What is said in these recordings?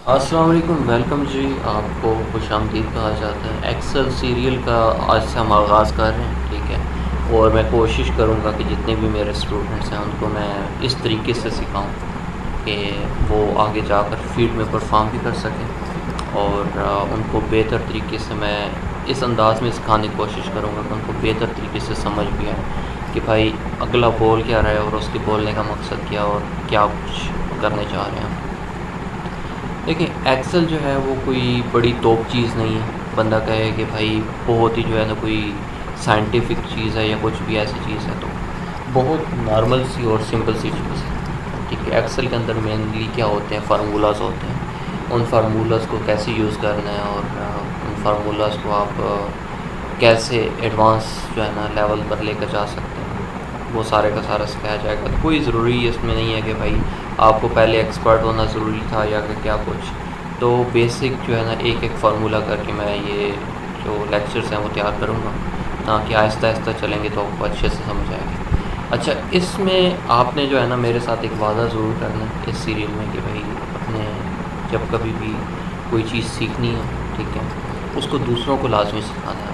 अस्सलाम वालेकुम, वेलकम जी। आपको खुशामदीद कहा जाता है। एक्सेल सीरियल का आज से हम आगाज़ कर रहे हैं, ठीक है। और मैं कोशिश करूँगा कि जितने भी मेरे स्टूडेंट्स हैं उनको मैं इस तरीके से सिखाऊँ कि वो आगे जाकर फील्ड में परफॉर्म भी कर सकें। और उनको बेहतर तरीके से मैं इस अंदाज़ में सिखाने की कोशिश करूँगा कि उनको बेहतर तरीके से समझ भी आए कि भाई अगला बोल क्या रहा है और उसके बोलने का मकसद क्या और क्या कुछ करने चाह रहे हैं हम। देखिए, एक्सेल जो है वो कोई बड़ी तोप चीज़ नहीं है। बंदा कहे कि भाई बहुत ही जो है ना कोई साइंटिफिक चीज़ है या कुछ भी ऐसी चीज़ है, तो बहुत नॉर्मल सी और सिंपल सी चीज़ है, ठीक है। एक्सेल के अंदर मेनली क्या होते हैं, फार्मूलाज होते हैं। उन फार्मूलाज को कैसे यूज़ करना है और उन फार्मूलाज को आप कैसे एडवांस जो है ना लेवल पर लेकर जा सकते हैं, वो सारे का सारा सिखाया जाएगा। कोई ज़रूरी इसमें नहीं है कि भाई आपको पहले एक्सपर्ट होना ज़रूरी था या कि क्या कुछ। तो बेसिक जो है ना एक एक फार्मूला करके मैं ये जो लेक्चर्स हैं वो तैयार करूँगा, ताकि आहिस्ता आहिस्ता चलेंगे तो आपको अच्छे से समझ आएगी। अच्छा, इसमें आपने जो है ना मेरे साथ एक वादा ज़रूर करना है इस सीरियल में कि भाई अपने जब कभी भी कोई चीज़ सीखनी है, ठीक है, उसको दूसरों को लाजमी सिखाना है।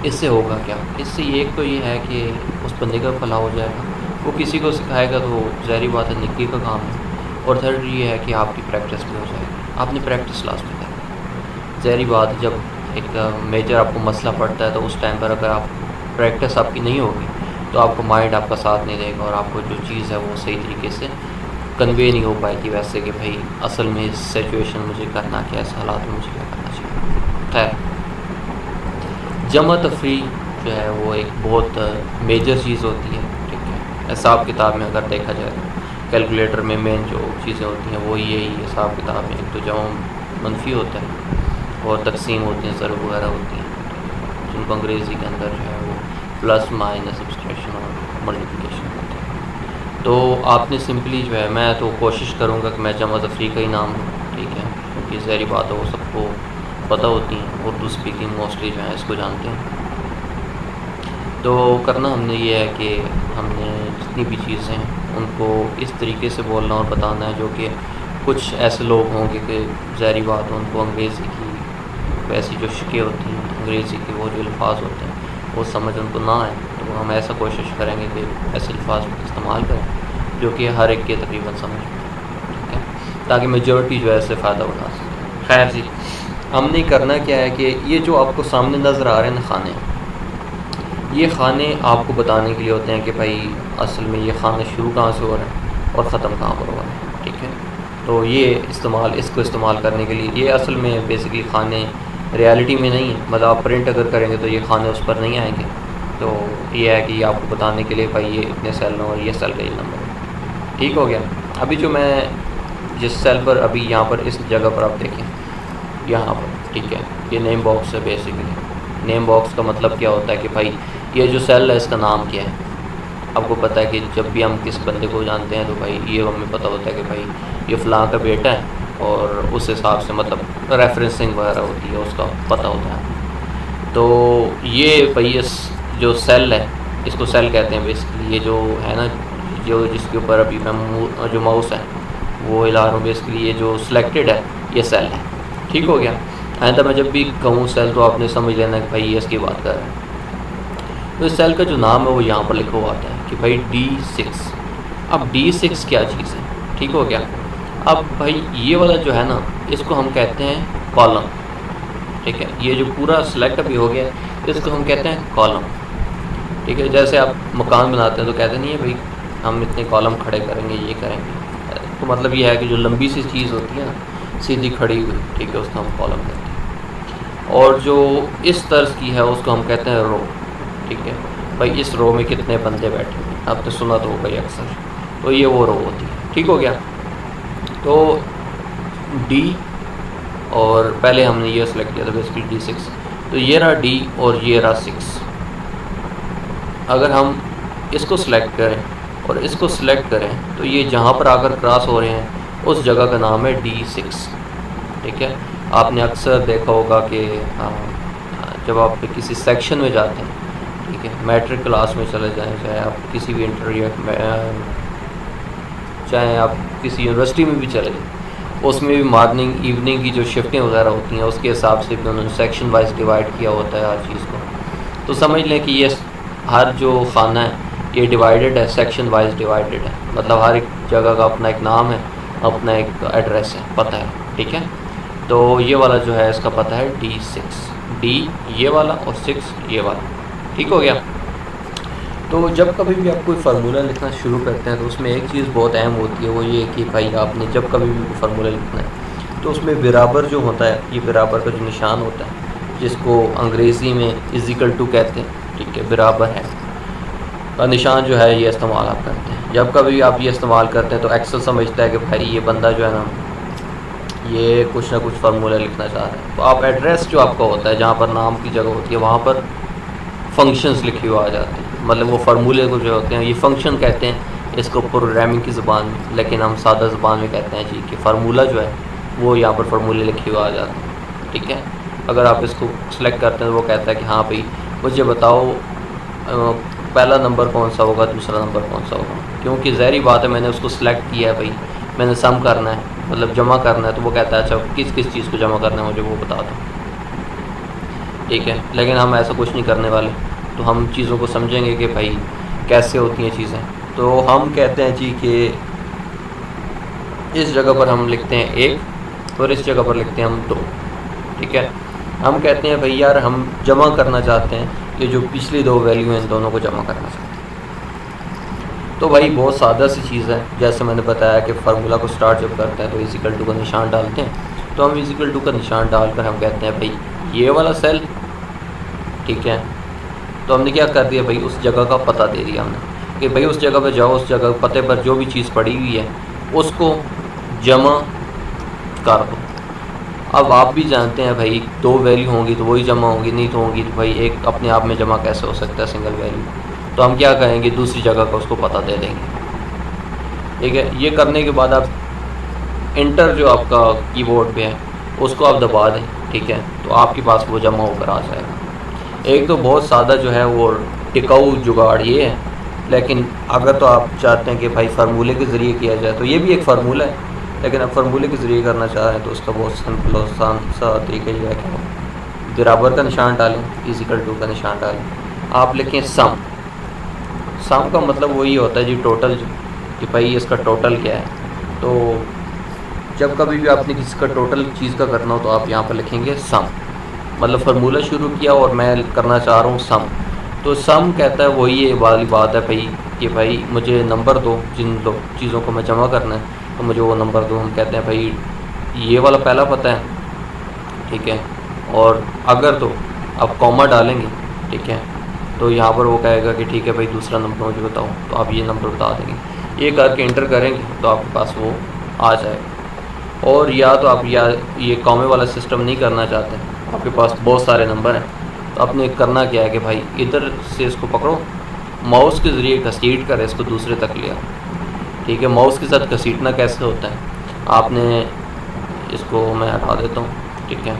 इससे होगा क्या, इससे एक तो ये है कि उस बंदे का भला हो जाएगा। वो किसी को सिखाएगा तो ज़ाहिर बात है नेकी का काम है। और थर्ड ये है कि आपकी प्रैक्टिस भी हो जाएगी। आपने प्रैक्टिस लाजमी करनी। ज़ाहिर बात है, जब एक मेजर आपको मसला पड़ता है तो उस टाइम पर अगर आप प्रैक्टिस आपकी नहीं होगी तो आपको माइंड आपका साथ नहीं देगा और आपको जो चीज़ है वो सही तरीके से कन्वे नहीं हो पाएगी वैसे कि भाई असल में इस सिचुएशन में मुझे करना क्या है, इस हालात में मुझे क्या करना चाहिए। खैर, जमा तफरी जो है वो एक बहुत मेजर चीज़ होती है, ठीक है। हिसाब किताब में अगर देखा जाए तो कैलकुलेटर में मेन जो चीज़ें होती हैं वो यही हिसाब किताब में, एक तो जमा मनफी होता है और तकसीम होती हैं, ज़रूर वगैरह होती हैं, जिनको अंग्रेज़ी के अंदर जो है वो प्लस माइनस सब्सट्रैक्शन और मल्टीप्लिकेशन होती है। तो आपने सिंपली जो है, मैं तो कोशिश करूँगा कि मैं जमा तफरी का ही नाम लूँ, ठीक है, क्योंकि ज़ाहिर बात है वो सबको पता होती हैं। उर्दू स्पीकिंग मोस्टली जो है इसको जानते हैं। तो करना हमने ये है कि हमने जितनी भी चीज़ें हैं उनको इस तरीके से बोलना और बताना है जो कि कुछ ऐसे लोग होंगे कि ज़ाहिर बात है उनको अंग्रेज़ी की वैसी जो शिकें होती हैं, अंग्रेज़ी के वो जो अल्फाज होते हैं वो समझ उनको ना आए। तो हम ऐसा कोशिश करेंगे कि ऐसे अल्फाज को इस्तेमाल करें जो कि हर एक के तकरीबन समझ में आए, ठीक है, ताकि मेजॉरिटी जो है इससे फ़ायदा उठा सके। खैर जी, हमने करना क्या है कि ये जो आपको सामने नज़र आ रहे हैं ना खाने, ये खाने आपको बताने के लिए होते हैं कि भाई असल में ये खाना शुरू कहाँ से हो रहा है और ख़त्म कहाँ पर हो रहा है, ठीक है। तो ये इसको इस्तेमाल करने के लिए ये असल में बेसिकली खाने रियलिटी में नहीं है। मतलब आप प्रिंट अगर करेंगे तो ये खाने उस पर नहीं आएंगे। तो ये है कि ये आपको बताने के लिए भाई ये इतने सेल हैं और ये सेल का ये नंबर है, ठीक हो गया। अभी जो मैं जिस सेल पर अभी यहाँ पर इस जगह पर आप देखें, यहाँ पर, ठीक है, ये नेम बॉक्स है। बेसिकली नेम बॉक्स का मतलब क्या होता है कि भाई ये जो सेल है इसका नाम क्या है। आपको पता है कि जब भी हम किस बंदे को जानते हैं तो भाई ये हमें पता होता है कि भाई ये फ़लाँ का बेटा है, और उस हिसाब से मतलब रेफरेंसिंग वगैरह होती है, उसका पता होता है। तो ये भाई इस जो सेल है इसको सेल कहते हैं बेसिकली। ये जो है ना, जो जिसके ऊपर अभी मैं जो माउस है वो हिला रहा हूँ, बेसिकली ये जो सिलेक्टेड है ये सेल है, ठीक हो गया। आइंदा मैं जब भी कहूँ सेल तो आपने समझ लेना कि भाई ये इसकी बात कर रहे हैं। तो इस सेल का जो नाम है वो यहाँ पर लिखा हुआ आता है कि भाई D6। अब D6 क्या चीज़ है, ठीक हो गया। अब भाई ये वाला जो है ना इसको हम कहते हैं कॉलम, ठीक है। ये जो पूरा सेलेक्ट अभी हो गया है इसको हम कहते हैं कॉलम, ठीक है। जैसे आप मकान बनाते हैं तो कहते नहीं है भाई हम इतने कॉलम खड़े करेंगे, ये करेंगे। तो मतलब ये है कि जो लंबी सी चीज़ होती है ना सीधी खड़ी हुई, ठीक है, उसको हम कॉलम कहते हैं। और जो इस तर्ज की है उसको हम कहते हैं रो, ठीक है। भाई इस रो में कितने बंदे बैठे हैं, आपने सुना तो होगा अक्सर। तो ये वो रो होती है, ठीक हो गया। तो डी, और पहले हमने ये सेलेक्ट किया था बेसिकली D6, तो ये रहा D और ये रहा 6। अगर हम इसको सेलेक्ट करें और इसको सेलेक्ट करें तो ये जहाँ पर आकर क्रॉस हो रहे हैं उस जगह का नाम है D6, ठीक है। आपने अक्सर देखा होगा कि जब आप किसी सेक्शन में जाते हैं, ठीक है, मैट्रिक क्लास में चले जाएं, चाहे आप किसी भी इंटरमीडिएट में, चाहे आप किसी यूनिवर्सिटी में भी चले जाएं, उसमें भी मॉर्निंग इवनिंग की जो शिफ्टें वगैरह होती हैं उसके हिसाब से भी उन्होंने सेक्शन वाइज डिवाइड किया होता है हर चीज़ को। तो समझ लें कि ये हर जो खाना है ये डिवाइडेड है, सेक्शन वाइज डिवाइडेड है, मतलब हर एक जगह का अपना एक नाम है, अपना एक एड्रेस है, पता है, ठीक है। तो ये वाला जो है इसका पता है D6, D ये वाला और 6 ये वाला, ठीक हो गया। तो जब कभी भी आप कोई फार्मूला लिखना शुरू करते हैं तो उसमें एक चीज़ बहुत अहम होती है, वो ये कि भाई आपने जब कभी भी कोई फार्मूला लिखना है तो उसमें बराबर जो होता है, ये बराबर का जो निशान होता है जिसको अंग्रेज़ी में इज़िकल टू कहते हैं, ठीक है, बराबर है का निशान जो है ये इस्तेमाल आप करते हैं। जब कभी आप ये इस्तेमाल करते हैं तो एक्सेल समझता है कि भाई ये बंदा जो है ना ये कुछ ना कुछ फार्मूला लिखना चाह रहा है। तो आप एड्रेस जो आपका होता है जहाँ पर नाम की जगह होती है वहाँ पर फंक्शंस लिखे हुए आ जाते हैं, मतलब वो फार्मूले को जो होते हैं ये फंक्शन कहते हैं इसको प्रोग्रामिंग की ज़बान में, लेकिन हम सादा ज़बान में कहते हैं जी कि फार्मूला जो है वो यहाँ पर फार्मूले लिखे हुए आ जाते हैं, ठीक है। अगर आप इसको सेलेक्ट करते हैं तो वो कहता है कि हाँ भाई मुझे बताओ पहला नंबर कौन सा होगा, दूसरा नंबर कौन सा होगा, क्योंकि ज़ाहिर बात है मैंने उसको सिलेक्ट किया है, भाई मैंने सम करना है मतलब जमा करना है, तो वो कहता है अच्छा किस किस चीज़ को जमा करना है मुझे वो बता दो, ठीक है। लेकिन हम ऐसा कुछ नहीं करने वाले, तो हम चीज़ों को समझेंगे कि भाई कैसे होती हैं चीज़ें। तो हम कहते हैं जी कि इस जगह पर हम लिखते हैं 1 और इस जगह पर लिखते हैं हम 2, ठीक है। हम कहते हैं भाई यार हम जमा करना चाहते हैं, ये जो पिछली 2 वैल्यू हैं इन दोनों को जमा करना चाहते हैं। तो भाई बहुत सादा सी चीज़ है, जैसे मैंने बताया कि फार्मूला को स्टार्ट जब करते हैं तो इज़िकल टू का निशान डालते हैं, तो हम इज़िकल टू का निशान डालकर हम कहते हैं भाई ये वाला सेल, ठीक है। तो हमने क्या कर दिया भाई उस जगह का पता दे दिया हमने कि भाई उस जगह पर जाओ, उस जगह पते पर जो भी चीज़ पड़ी हुई है उसको जमा कर दो। अब आप भी जानते हैं भाई 2 वैल्यू होंगी तो वही जमा होंगी, नहीं तो होंगी तो भाई एक अपने आप में जमा कैसे हो सकता है सिंगल वैल्यू। तो हम क्या करेंगे दूसरी जगह का उसको पता दे देंगे, ठीक है। ये करने के बाद आप इंटर जो आपका कीबोर्ड पे है उसको आप दबा दें, ठीक है, तो आपके पास वो जमा होकर आ जाएगा। एक तो बहुत सादा जो है वो टिकाऊ जुगाड़ ये है, लेकिन अगर तो आप चाहते हैं कि भाई फार्मूले के ज़रिए किया जाए तो ये भी एक फार्मूला है, लेकिन आप फार्मूले के ज़रिए करना चाह रहे हैं तो उसका बहुत सिंपल और आसान सा तरीका ये है कि बराबर का निशान डालें, इज़िकल टू का निशान डालें, आप लिखें सम। सम का मतलब वही होता है जी टोटल, कि भाई इसका टोटल क्या है। तो जब कभी भी आपने किसी का टोटल चीज़ का करना हो तो आप यहाँ पर लिखेंगे सम, मतलब फार्मूला शुरू किया और मैं करना चाह रहा हूँ सम, तो सम कहता है वही ये वाली बात है भाई कि भाई मुझे नंबर दो, जिन चीज़ों को मैं जमा करना है तो मुझे वो नंबर दो। हम कहते हैं भाई ये वाला पहला पता है, ठीक है, और अगर तो आप कॉमा डालेंगे, ठीक है, तो यहाँ पर वो कहेगा कि ठीक है भाई दूसरा नंबर मुझे बताओ, तो आप ये नंबर बता देंगे, ये करके इंटर करेंगे तो आपके पास वो आ जाएगा। और या तो आप या ये कॉमे वाला सिस्टम नहीं करना चाहते, आपके पास बहुत सारे नंबर हैं, तो आपने करना क्या है कि भाई इधर से इसको पकड़ो, माउस के ज़रिए घसीट कर इसको दूसरे तक लिया, ठीक है। माउस के साथ घसीटना कैसे होता है, आपने इसको मैं हटा देता हूँ, ठीक है,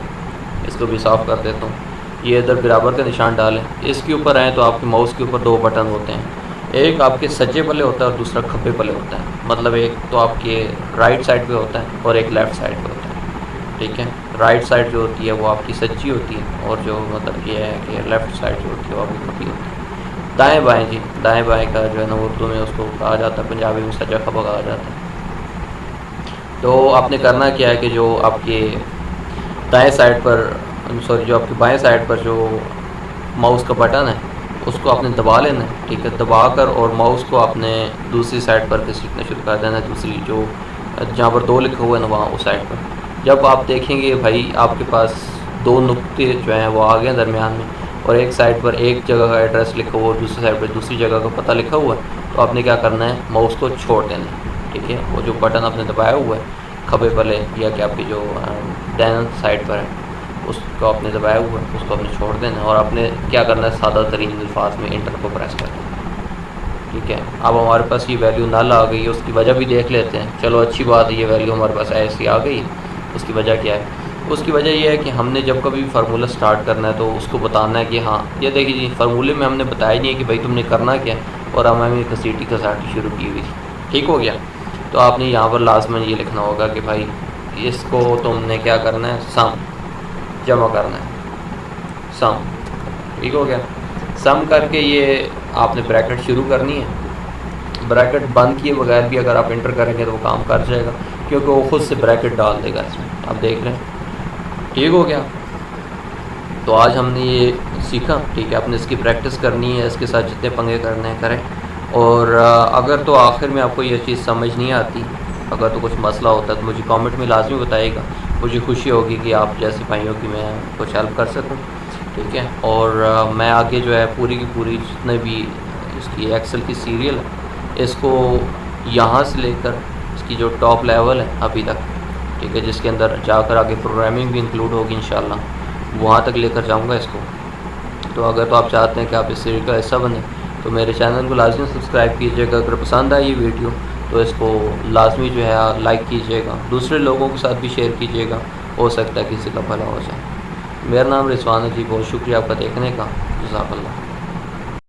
इसको भी साफ़ कर देता हूँ। ये इधर बराबर का निशान डालें, इसके ऊपर आएँ तो आपके माउस के ऊपर 2 बटन होते हैं, एक आपके सज्जे पल्ले होता है और दूसरा खब्बे पल्ले होता है, मतलब एक तो आपके राइट साइड पे होता है और एक लेफ़्ट साइड पे होता है, ठीक है। राइट साइड जो होती है वो आपकी सज्जी होती है और जो मतलब ये है कि लेफ़्ट साइड जो होती है वो आपकी खब्बी होती है। दाएं बाएं जी, दाएं बाएं का जो है ना उर्दू में उसको कहा जाता है, पंजाबी में सज्जा खब्बा कहा जाता है। तो आपने करना क्या है कि जो आपके दाएं साइड पर सॉरी जो आपकी बाएं साइड पर जो माउस का बटन है उसको आपने दबा लेना है, ठीक है, दबा कर और माउस को आपने दूसरी साइड पर घसीटना शुरू कर देना है, दूसरी जो जहाँ पर 2 लिखा हुआ है ना वहाँ उस साइड पर। जब आप देखेंगे भाई आपके पास 2 नुक्ते जो हैं वो आ गए दरमियान में, और एक साइड पर एक जगह का एड्रेस लिखा हुआ और दूसरी साइड पर दूसरी जगह का पता लिखा हुआ है, तो आपने क्या करना है माउस को छोड़ देना है, ठीक है। वो जो बटन आपने दबाया हुआ है खब्बे पले या कि आपकी जो डैन साइड पर है उसको आपने दबाया हुआ है उसको आपने छोड़ देना है, और आपने क्या करना है सादा तरीन अल्फाज में इंटर को प्रेस करना है, ठीक है। अब हमारे पास ये वैल्यू नल आ गई है, उसकी वजह भी देख लेते हैं। चलो अच्छी बात है, ये वैल्यू हमारे पास ऐसी आ गई, उसकी वजह क्या है? उसकी वजह यह है कि हमने जब कभी फार्मूला स्टार्ट करना है तो उसको बताना है कि हाँ ये देखिए जी फार्मूले में हमने बताया नहीं है कि भाई तुमने करना क्या है, और हमें घसीटी शुरू की हुई थी, ठीक हो गया। तो आपने यहाँ पर लाजमन ये लिखना होगा कि भाई इसको तुमने क्या करना है, सम जमा करना है, सम। ठीक हो गया। सम करके ये आपने ब्रैकेट शुरू करनी है। ब्रैकेट बंद किए बगैर भी अगर आप इंटर करेंगे तो वो काम कर जाएगा, क्योंकि वो खुद से ब्रैकेट डाल देगा इसमें। आप देख रहे हैं। ठीक हो गया। तो आज हमने ये सीखा। ठीक है, आपने इसकी प्रैक्टिस करनी है, इसके साथ जितने पंगे करने हैं करें। और अगर तो आखिर में आपको ये चीज़ समझ नहीं आती, अगर तो कुछ मसला होता है तो मुझे कमेंट में लाजमी बताइएगा। मुझे खुशी होगी कि आप जैसे भाइयों की मैं कुछ हेल्प कर सकूं। ठीक है। और मैं आगे जो है पूरी की पूरी जितने भी इसकी एक्सेल की सीरियल है, इसको यहाँ से लेकर इसकी जो टॉप लेवल है अभी तक, ठीक है, जिसके अंदर जाकर आगे प्रोग्रामिंग भी इंक्लूड होगी इंशाल्लाह, वहाँ तक लेकर जाऊँगा इसको। तो अगर तो आप चाहते हैं कि आप इस सीरीज़ का हिस्सा बने तो मेरे चैनल को लाजमी सब्सक्राइब कीजिएगा। अगर पसंद आई ये वीडियो तो इसको लाजमी जो है लाइक कीजिएगा, दूसरे लोगों के साथ भी शेयर कीजिएगा, हो सकता है किसी का भला हो जाए। मेरा नाम रिजवान है जी, बहुत शुक्रिया आपका देखने का। जज़ाकल्लाह।